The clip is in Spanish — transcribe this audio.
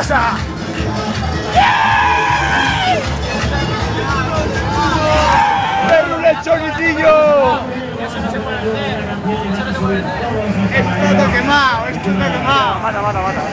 casa! ¡Perro el choricillo! Eso no se puede hacer. Eso no se puede hacer. Esto está quemado, esto está quemado. Mata.